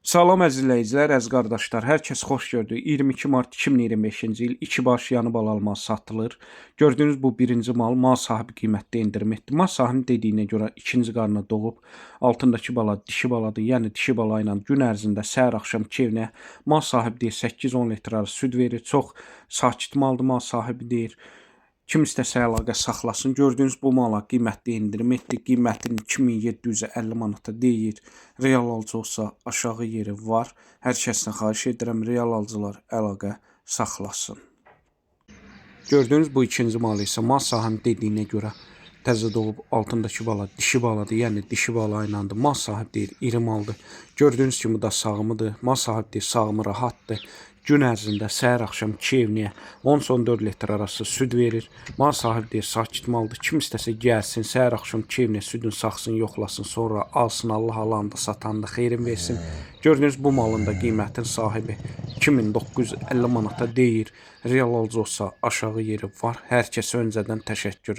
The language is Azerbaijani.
Salam əziz izləyicilər, əziz qardaşlar. Hər kəs xoş gördük. 22 mart 2025-ci il 2 baş yanı bal alma satılır. Gördüyünüz bu birinci mal sahibi qiymətdə endirim etdi. Mal sahibinin dediyinə görə ikinci qarına doğub, altındakı bala dişi baladır. Yəni dişi bala ilə gün ərzində səhər axşam keyfinə mal sahibi deyir 8-10 litr arası süd verir. Çox sakit maldır mal sahibi deyir. Kim istəsə əlaqə saxlasın. Gördüyünüz bu mala qiymətli endirim etdi. Qiymətini 2750 manata deyir. Real alıcı olsa aşağı yeri var. Hər kəsdən xahiş edirəm, real alıcılar əlaqə saxlasın. Gördüyünüz bu ikinci mal isə mal sahibinin dediyinə görə təzə doğub altındakı bala dişi baladır. Yəni dişi bala ilandır. Mal sahibi deyir iri maldır. Gördüyünüz kimi da sağımıdır. Mal sahibi deyir sağımı rahatdır. Gün ərzində səhər axşam 2 evniyə 10-14 litr arası süd verir. Mal sahibi deyir sakit maldır. Kim istəsə gəlsin, səhər axşam 2 evniyə südün saxsın, yoxlasın, sonra alsın, Allah alandı, satandı, xeyrin versin. Gördüyünüz bu malın da qiymətin sahibi 2950 manata deyir. Real alıcı olsa aşağı yeri var. Hər kəsə öncədən təşəkkür.